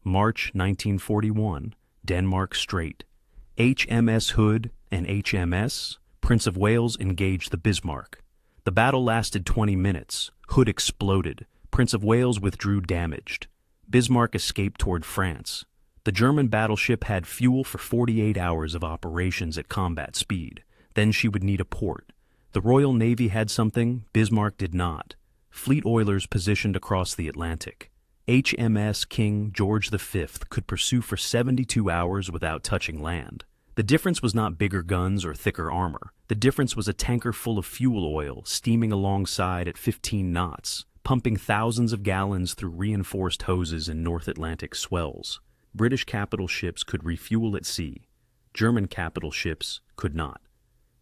March 1941, Denmark Strait. HMS Hood and HMS Prince of Wales engaged the Bismarck. The battle lasted 20 minutes. Hood exploded. Prince of Wales withdrew damaged. Bismarck escaped toward France. The German battleship had fuel for 48 hours of operations at combat speed. Then she would need a port. The Royal Navy had something Bismarck did not. Fleet oilers positioned across the Atlantic. HMS King George V could pursue for 72 hours without touching land. The difference was not bigger guns or thicker armor. The difference was a tanker full of fuel oil steaming alongside at 15 knots, pumping thousands of gallons through reinforced hoses in North Atlantic swells. British capital ships could refuel at sea. German capital ships could not.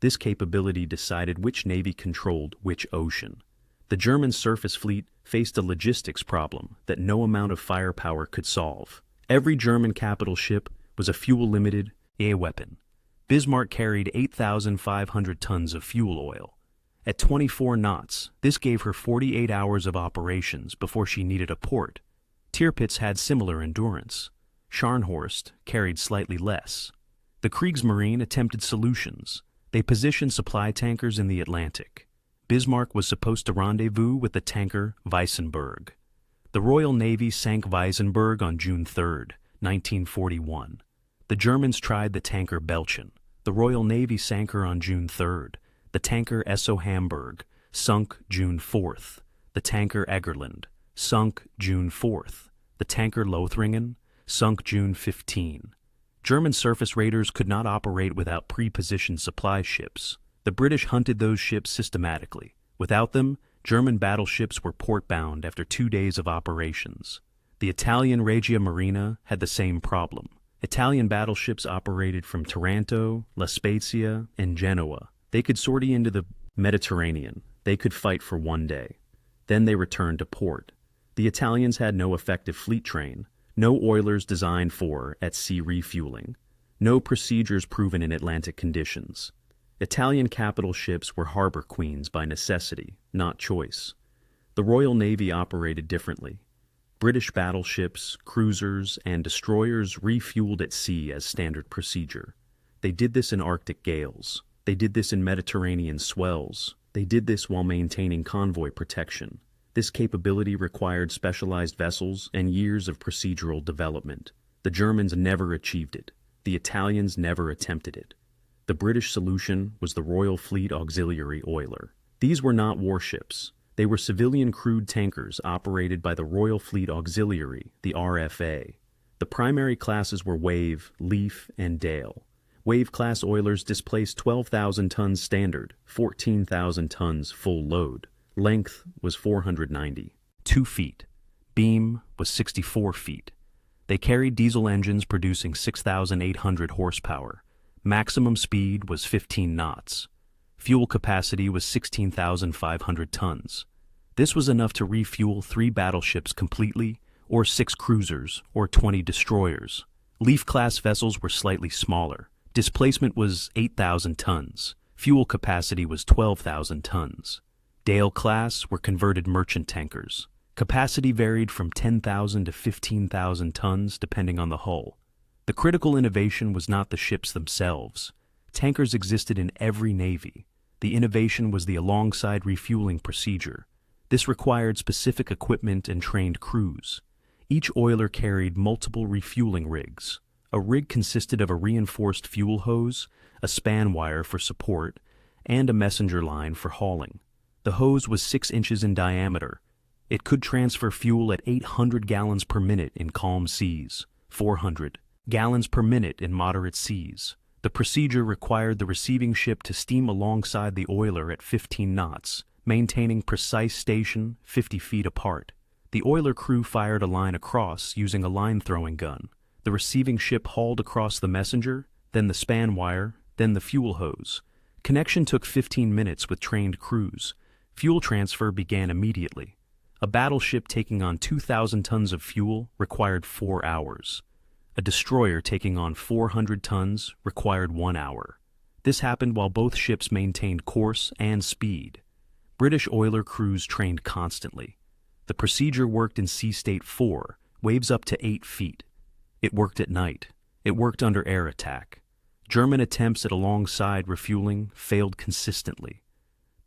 This capability decided which navy controlled which ocean. The German surface fleet faced a logistics problem that no amount of firepower could solve. Every German capital ship was a fuel-limited weapon. Bismarck carried 8,500 tons of fuel oil. At 24 knots, this gave her 48 hours of operations before she needed a port. Tirpitz had similar endurance. Scharnhorst carried slightly less. The Kriegsmarine attempted solutions. They positioned supply tankers in the Atlantic. Bismarck was supposed to rendezvous with the tanker Weissenberg. The Royal Navy sank Weissenberg on June 3, 1941. The Germans tried the tanker Belchen. The Royal Navy sank her on June 3. The tanker Esso Hamburg sunk June 4. The tanker Egerland sunk June 4. The tanker Lothringen sunk June 15. German surface raiders could not operate without pre-positioned supply ships. The British hunted those ships systematically. Without them, German battleships were port-bound after 2 days of operations. The Italian Regia Marina had the same problem. Italian battleships operated from Taranto, La Spezia, and Genoa. They could sortie into the Mediterranean. They could fight for 1 day. Then they returned to port. The Italians had no effective fleet train, no oilers designed for at-sea refueling, no procedures proven in Atlantic conditions. Italian capital ships were harbor queens by necessity, not choice. The Royal Navy operated differently. British battleships, cruisers, and destroyers refueled at sea as standard procedure. They did this in Arctic gales. They did this in Mediterranean swells. They did this while maintaining convoy protection. This capability required specialized vessels and years of procedural development. The Germans never achieved it. The Italians never attempted it. The British solution was the Royal Fleet Auxiliary Oiler. These were not warships. They were civilian crewed tankers operated by the Royal Fleet Auxiliary, the RFA. The primary classes were Wave, Leaf, and Dale. Wave-class oilers displaced 12,000 tons standard, 14,000 tons full load. Length was 492 feet. Beam was 64 feet. They carried diesel engines producing 6,800 horsepower. Maximum speed was 15 knots. Fuel capacity was 16,500 tons. This was enough to refuel 3 battleships completely, or 6 cruisers, or 20 destroyers. Leaf-class vessels were slightly smaller. Displacement was 8,000 tons. Fuel capacity was 12,000 tons. Dale-class were converted merchant tankers. Capacity varied from 10,000 to 15,000 tons depending on the hull. The critical innovation was not the ships themselves. Tankers existed in every navy. The innovation was the alongside refueling procedure. This required specific equipment and trained crews. Each oiler carried multiple refueling rigs. A rig consisted of a reinforced fuel hose, a span wire for support, and a messenger line for hauling. The hose was 6 inches in diameter. It could transfer fuel at 800 gallons per minute in calm seas, 400 gallons per minute in moderate seas. The procedure required the receiving ship to steam alongside the oiler at 15 knots, maintaining precise station 50 feet apart. The oiler crew fired a line across using a line-throwing gun. The receiving ship hauled across the messenger, then the span wire, then the fuel hose. Connection took 15 minutes with trained crews. Fuel transfer began immediately. A battleship taking on 2,000 tons of fuel required 4 hours. A destroyer taking on 400 tons required 1 hour. This happened while both ships maintained course and speed. British oiler crews trained constantly. The procedure worked in Sea State 4, waves up to 8 feet. It worked at night. It worked under air attack. German attempts at alongside refueling failed consistently.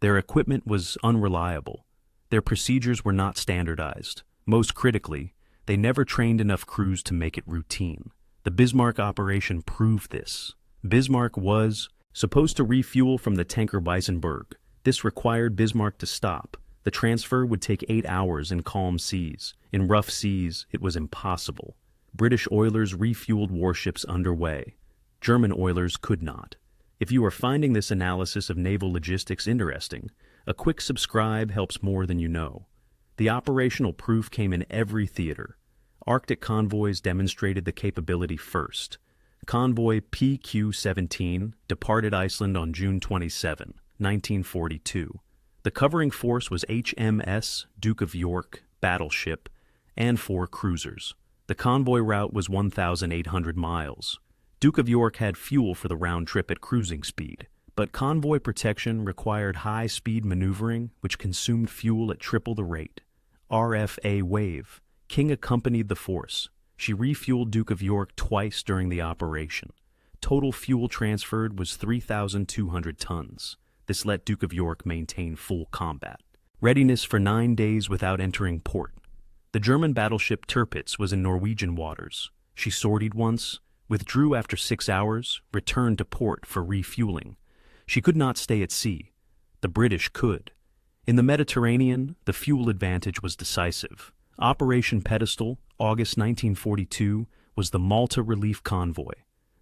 Their equipment was unreliable. Their procedures were not standardized. Most critically, they never trained enough crews to make it routine. The Bismarck operation proved this. Bismarck was supposed to refuel from the tanker Weissenberg. This required Bismarck to stop. The transfer would take 8 hours in calm seas. In rough seas, it was impossible. British oilers refueled warships underway. German oilers could not. If you are finding this analysis of naval logistics interesting, a quick subscribe helps more than you know. The operational proof came in every theater. Arctic convoys demonstrated the capability first. Convoy PQ-17 departed Iceland on June 27, 1942. The covering force was HMS Duke of York, Battleship, and 4 cruisers. The convoy route was 1,800 miles. Duke of York had fuel for the round trip at cruising speed, but convoy protection required high-speed maneuvering, which consumed fuel at triple the rate. RFA Wave. King accompanied the force. She refueled Duke of York twice during the operation. Total fuel transferred was 3,200 tons. This let Duke of York maintain full combat. Readiness for 9 days without entering port. The German battleship Tirpitz was in Norwegian waters. She sortied once, withdrew after 6 hours, returned to port for refueling. She could not stay at sea. The British could. In the Mediterranean, the fuel advantage was decisive. Operation Pedestal, August 1942, was the Malta Relief Convoy.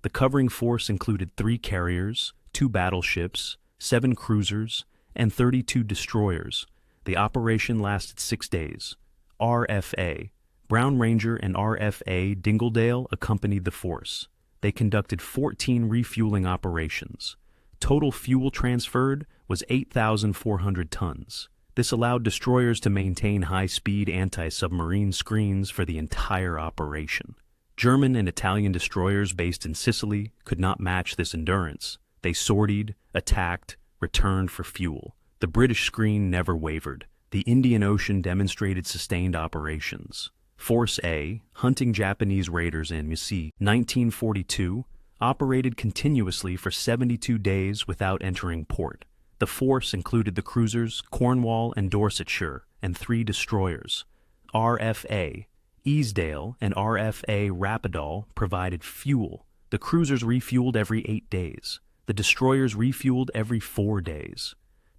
The covering force included 3 carriers, 2 battleships, 7 cruisers, and 32 destroyers. The operation lasted 6 days. RFA, Brown Ranger and RFA Dingledale accompanied the force. They conducted 14 refueling operations. Total fuel transferred was 8,400 tons. This allowed destroyers to maintain high-speed anti-submarine screens for the entire operation. German and Italian destroyers based in Sicily could not match this endurance. They sortied, attacked, returned for fuel. The British screen never wavered. The Indian Ocean demonstrated sustained operations. Force A, hunting Japanese raiders in Musi, 1942, operated continuously for 72 days without entering port. The force included the cruisers Cornwall and Dorsetshire and 3 destroyers. RFA, Easdale and RFA Rapidaw provided fuel. The cruisers refueled every 8 days. The destroyers refueled every 4 days.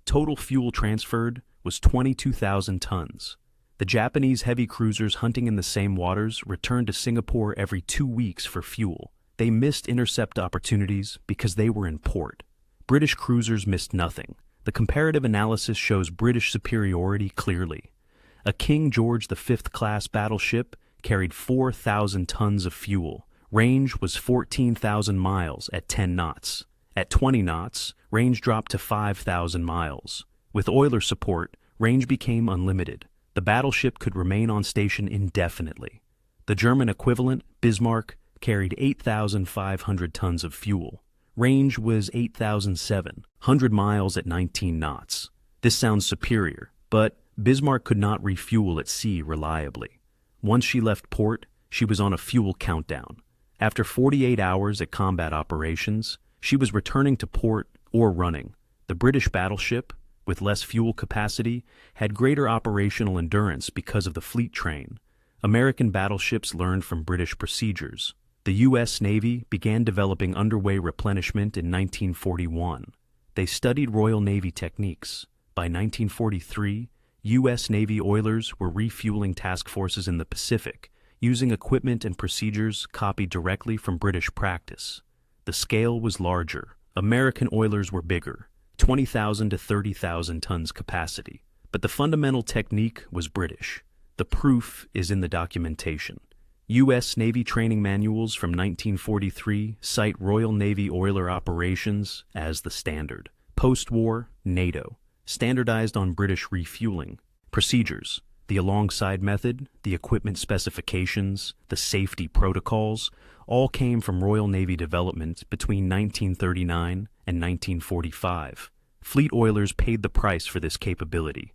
Total fuel transferred was 22,000 tons. The Japanese heavy cruisers hunting in the same waters returned to Singapore every 2 weeks for fuel. They missed intercept opportunities because they were in port. British cruisers missed nothing. The comparative analysis shows British superiority clearly. A King George V class battleship carried 4,000 tons of fuel. Range was 14,000 miles at 10 knots. At 20 knots, range dropped to 5,000 miles. With oiler support, range became unlimited. The battleship could remain on station indefinitely. The German equivalent, Bismarck, carried 8,500 tons of fuel. Range was 8,700 miles at 19 knots. This sounds superior, but Bismarck could not refuel at sea reliably. Once she left port, she was on a fuel countdown. After 48 hours at combat operations, she was returning to port or running. The British battleship, with less fuel capacity, had greater operational endurance because of the fleet train. American battleships learned from British procedures. The U.S. Navy began developing underway replenishment in 1941. They studied Royal Navy techniques. By 1943, U.S. Navy oilers were refueling task forces in the Pacific, using equipment and procedures copied directly from British practice. The scale was larger. American oilers were bigger, 20,000 to 30,000 tons capacity. But the fundamental technique was British. The proof is in the documentation. U.S. Navy training manuals from 1943 cite Royal Navy oiler operations as the standard. Post-war, NATO, standardized on British refueling. Procedures, the alongside method, the equipment specifications, the safety protocols, all came from Royal Navy development between 1939 and 1945. Fleet oilers paid the price for this capability.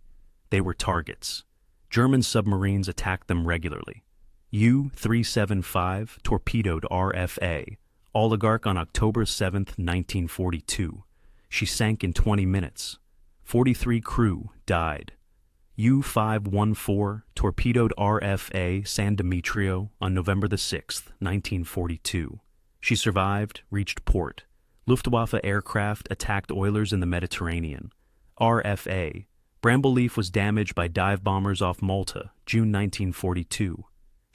They were targets. German submarines attacked them regularly. U-375 torpedoed RFA, Oligarch on October 7, 1942. She sank in 20 minutes. 43 crew died. U-514 torpedoed RFA San Demetrio on November 6, 1942. She survived, reached port. Luftwaffe aircraft attacked oilers in the Mediterranean. RFA Brambleleaf was damaged by dive bombers off Malta, June 1942.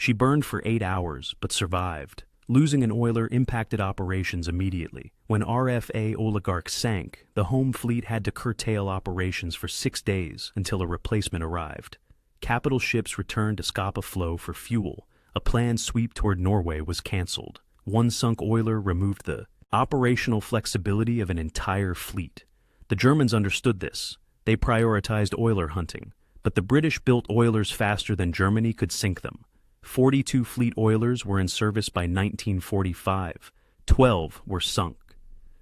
She burned for 8 hours, but survived. Losing an oiler impacted operations immediately. When RFA Oligarch sank, the home fleet had to curtail operations for 6 days until a replacement arrived. Capital ships returned to Scapa Flow for fuel. A planned sweep toward Norway was cancelled. One sunk oiler removed the operational flexibility of an entire fleet. The Germans understood this. They prioritized oiler hunting, but the British built oilers faster than Germany could sink them. 42 fleet oilers were in service by 1945. 12 were sunk.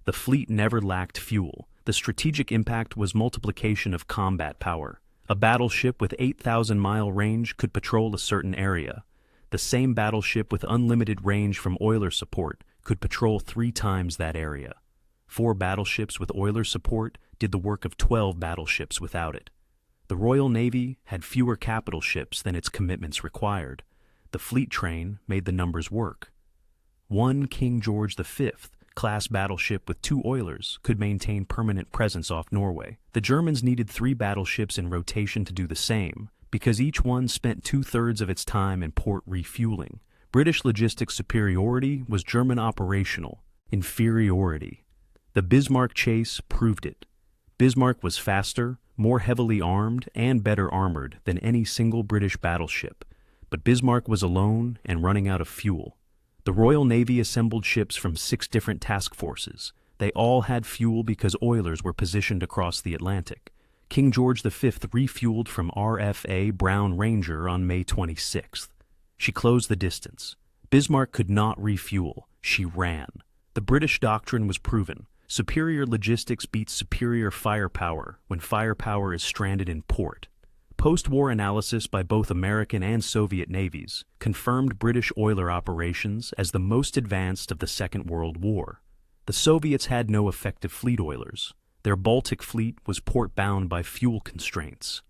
The fleet never lacked fuel. The strategic impact was multiplication of combat power. A battleship with 8,000-mile range could patrol a certain area. The same battleship with unlimited range from oiler support could patrol 3 times that area. 4 battleships with oiler support did the work of 12 battleships without it. The Royal Navy had fewer capital ships than its commitments required. The fleet train made the numbers work. 1 King George V class battleship with 2 oilers could maintain permanent presence off Norway. The Germans needed 3 battleships in rotation to do the same, because each one spent 2/3 of its time in port refueling. British logistic superiority was German operational inferiority. The Bismarck chase proved it. Bismarck was faster, more heavily armed, and better armored than any single British battleship. But Bismarck was alone and running out of fuel. The Royal Navy assembled ships from 6 different task forces. They all had fuel because oilers were positioned across the Atlantic. King George V refueled from RFA Brown Ranger on May 26th. She closed the distance. Bismarck could not refuel. She ran. The British doctrine was proven. Superior logistics beats superior firepower when firepower is stranded in port. Post-war analysis by both American and Soviet navies confirmed British oiler operations as the most advanced of the Second World War. The Soviets had no effective fleet oilers. Their Baltic fleet was port-bound by fuel constraints.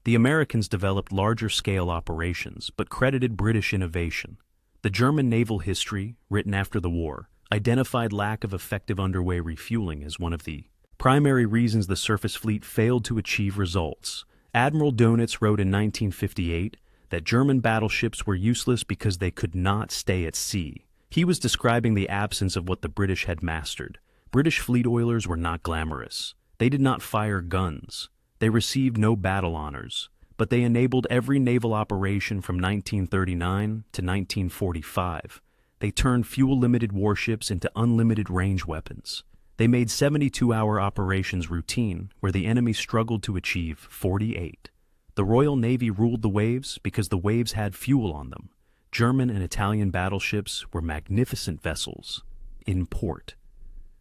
The Americans developed larger-scale operations but credited British innovation. The German naval history, written after the war, identified lack of effective underway refueling as one of the primary reasons the surface fleet failed to achieve results. Admiral Dönitz wrote in 1958 that German battleships were useless because they could not stay at sea. He was describing the absence of what the British had mastered. British fleet oilers were not glamorous. They did not fire guns. They received no battle honors, but they enabled every naval operation from 1939 to 1945. They turned fuel-limited warships into unlimited range weapons. They made 72-hour operations routine, where the enemy struggled to achieve 48. The Royal Navy ruled the waves because the waves had fuel on them. German and Italian battleships were magnificent vessels in port,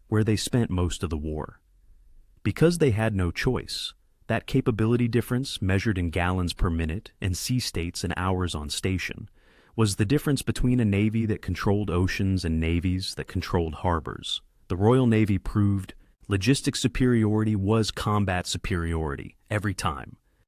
where they spent most of the war. Because they had no choice, that capability difference, measured in gallons per minute and sea states in hours on station, was the difference between a navy that controlled oceans and navies that controlled harbors. The Royal Navy proved logistic superiority was combat superiority every time.